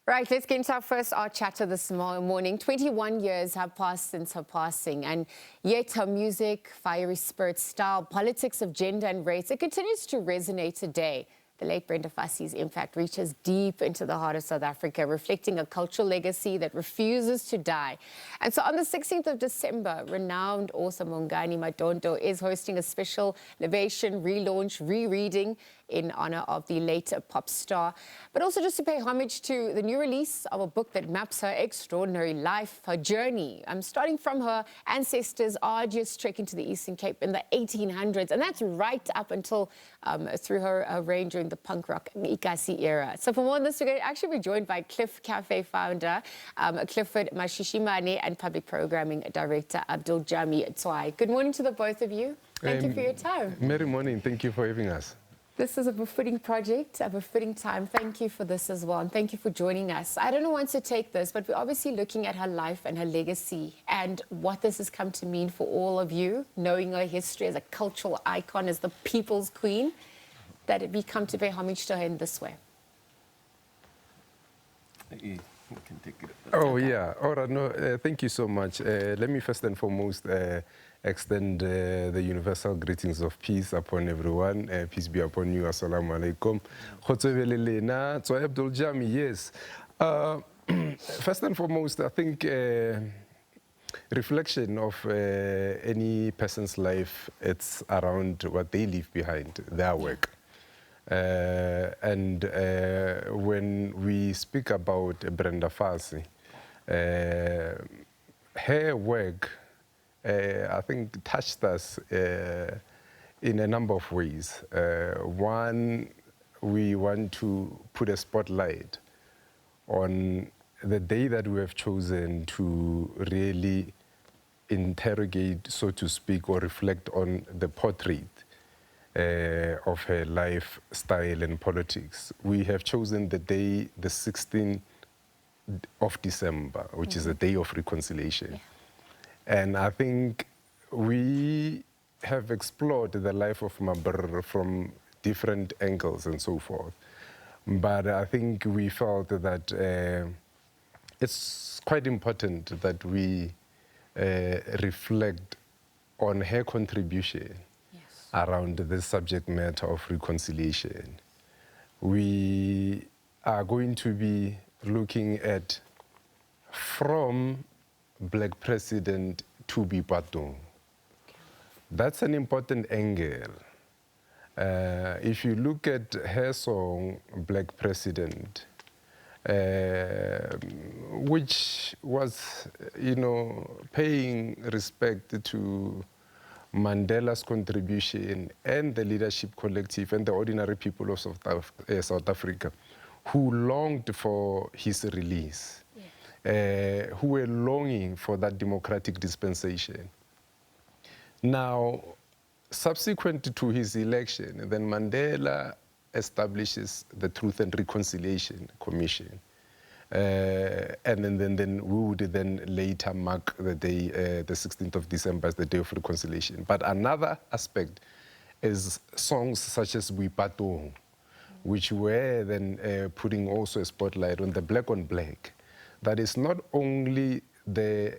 Right, let's get into our first art chatter this morning. 21 years have passed since her passing, and yet her music, fiery spirit, style, politics of gender and race, it continues to resonate today. The late Brenda Fassie's impact reaches deep into the heart of South Africa, reflecting a cultural legacy that refuses to die. And so on the 16th of December, renowned author Bongani Madondo is hosting a special libation, relaunch, rereading in honor of the late pop star, but also just to pay homage to the new release of a book that maps her extraordinary life, her journey. Starting from her ancestors' arduous trek into the Eastern Cape in the 1800s, and that's right up until through her reign during the punk rock kasie era. So for more on this, we're going to actually be joined by Café founder Clifford, Mashishimane, and public programming director Abduljami Tswai. Good morning to the both of you. Thank you for your time. Merry morning. Thank you for having us. This is a befitting project, a befitting time. Thank you for this as well, and thank you for joining us. I don't know when to take this, but we're obviously looking at her life and her legacy and what this has come to mean for all of you, knowing her history as a cultural icon, as the people's queen, that we come to pay homage to her in this way. You can take it. Oh, yeah. All right. No, thank you so much. Let me first and foremost extend the universal greetings of peace upon everyone. Peace be upon you. Assalamu alaikum. Tswai Abduljami, yes. First and foremost, I think reflection of any person's life, it's around what they leave behind, their work. And when we speak about Brenda Fassie, her work, I think, touched us in a number of ways. One, we want to put a spotlight on the day that we have chosen to really interrogate, so to speak, or reflect on the portrait of her lifestyle and politics. We have chosen the day, the 16th of December, which is the day of reconciliation. And I think we have explored the life of Mabr from different angles and so forth. But I think we felt that it's quite important that we reflect on her contribution around the subject matter of reconciliation. We are going to be looking at from Black President to be Patong. That's an important angle. If you look at her song, Black President, which was, paying respect to Mandela's contribution and the leadership collective and the ordinary people of South Africa who longed for his release, who were longing for that democratic dispensation. Now, subsequent to his election, then Mandela establishes the Truth and Reconciliation Commission. And then we would then later mark the day, the 16th of December, as the Day of Reconciliation. But another aspect is songs such as We Patong, which were then putting also a spotlight on the black on black. That is not only the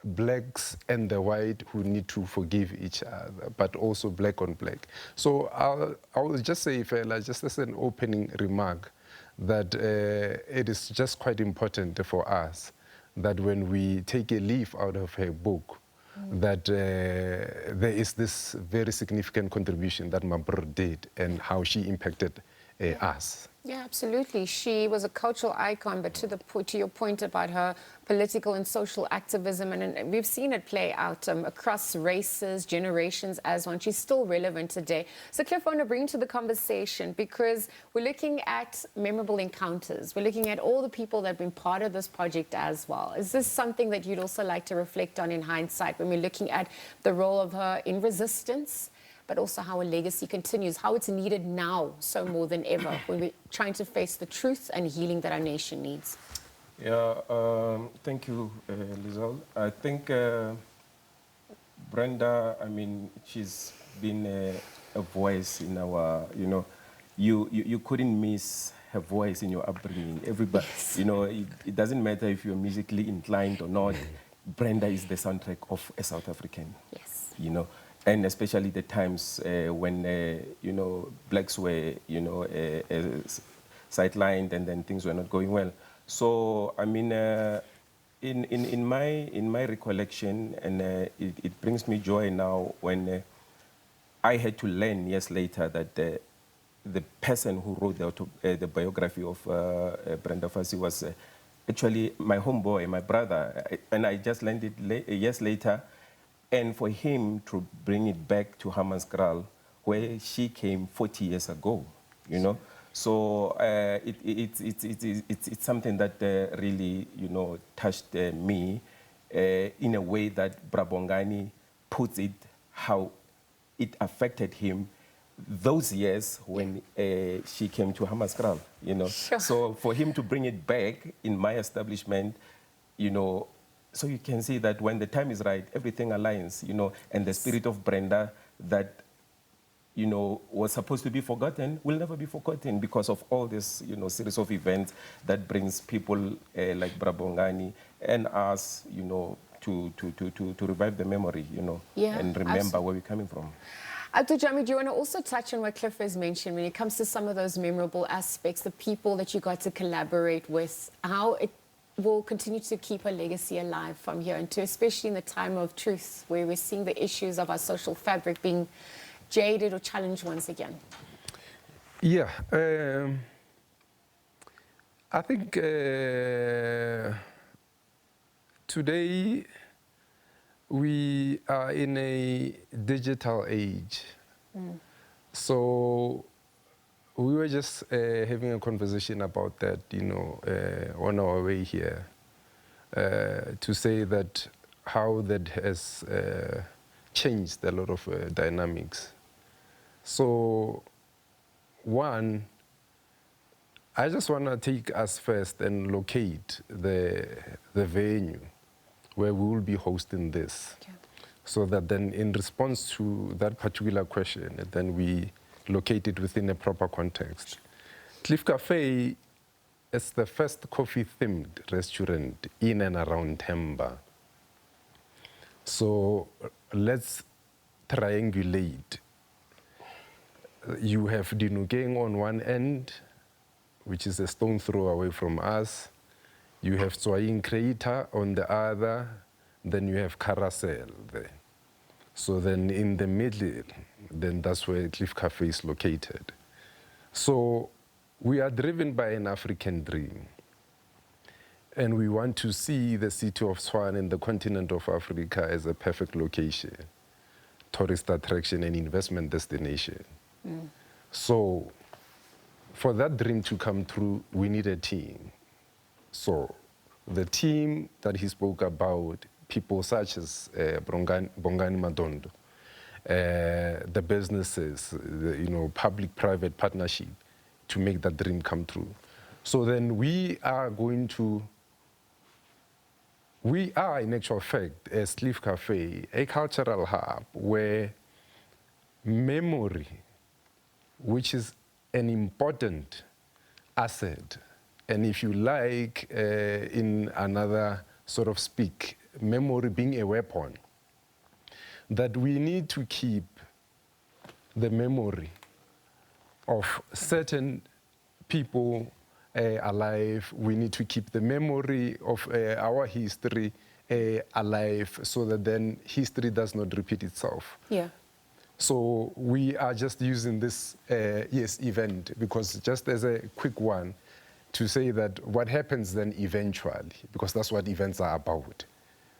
blacks and the white who need to forgive each other, but also black on black. So I'll just say, fella, just as an opening remark, that it is just quite important for us that when we take a leaf out of her book, that there is this very significant contribution that Mabr did and how she impacted us. Yeah, absolutely. She was a cultural icon, but to your point about her political and social activism, and we've seen it play out across races, generations as one. She's still relevant today. So, Cliff, I want to bring to the conversation because we're looking at memorable encounters. We're looking at all the people that have been part of this project as well. Is this something that you'd also like to reflect on in hindsight when we're looking at the role of her in resistance, but also how a legacy continues, how it's needed now so more than ever when we're trying to face the truth and healing that our nation needs? Yeah, thank you, Lizelle. I think Brenda, she's been a voice in our, you couldn't miss her voice in your upbringing. Everybody, you know, it doesn't matter if you're musically inclined or not. Brenda is the soundtrack of a South African. Yes. You know, and especially the times when you know, blacks were, you know, sidelined, and then things were not going well. So I mean, in my recollection, and it brings me joy now when I had to learn years later that the person who wrote the biography of Brenda Fassie was actually my homeboy, my brother, and I just learned it years later. And for him to bring it back to Hammanskraal, where she came 40 years ago, you know. So it's something that really, you know, touched me in a way that Bongani puts it, how it affected him those years when she came to Hammanskraal, you know. Sure. So for him to bring it back in my establishment, you know, so you can see that when the time is right, everything aligns, you know, and the spirit of Brenda that, you know, was supposed to be forgotten will never be forgotten because of all this, you know, series of events that brings people like Bongani and us, you know, to revive the memory, you know, and remember where we're coming from. Abduljami, do you want to also touch on what Cliff has mentioned when it comes to some of those memorable aspects, the people that you got to collaborate with, how it will continue to keep a legacy alive from here into, especially in the time of truth, where we're seeing the issues of our social fabric being jaded or challenged once again? Yeah, I think today we are in a digital age. So we were just having a conversation about that, you know, on our way here, to say that how that has changed a lot of dynamics. So, one, I just want to take us first and locate the venue where we will be hosting this. Okay. So that then in response to that particular question, then we locate it within a proper context. Cliff Café is the first coffee-themed restaurant in and around Temba. So let's triangulate. You have Dinukeng on one end, which is a stone throw away from us. You have Tswai Crater on the other. Then you have Carousel there. So then in the middle, then that's where Cliff Café is located. So we are driven by an African dream. And we want to see the city of Tswai and the continent of Africa as a perfect location, tourist attraction and investment destination. So for that dream to come true, we need a team. So the team that he spoke about, people such as Bongani Madondo, the businesses, you know, public-private partnership to make that dream come true. So then we are in actual fact, as Cliff Café, a cultural hub where memory, which is an important asset, and if you like, in another sort of speak, memory being a weapon, that we need to keep the memory of certain people alive. We need to keep the memory of our history alive so that then history does not repeat itself. Yeah. So we are just using this event because just as a quick one to say that what happens then eventually, because that's what events are about.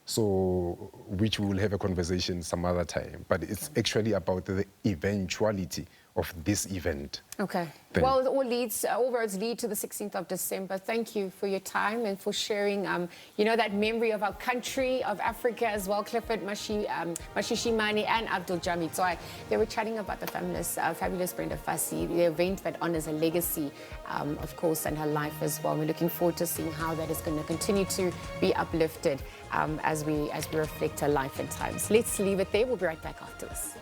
So, which we will have a conversation some other time, but it's actually about the eventuality of this event. Okay. Well, all roads lead to the 16th of December. Thank you for your time and for sharing, you know, that memory of our country, of Africa as well. Clifford, Mashishimane and Abduljami Tswai. They were chatting about the fabulous Brenda Fassie, the event that honors a legacy, of course, and her life as well. We're looking forward to seeing how that is going to continue to be uplifted as we reflect her life and times. Let's leave it there. We'll be right back after this.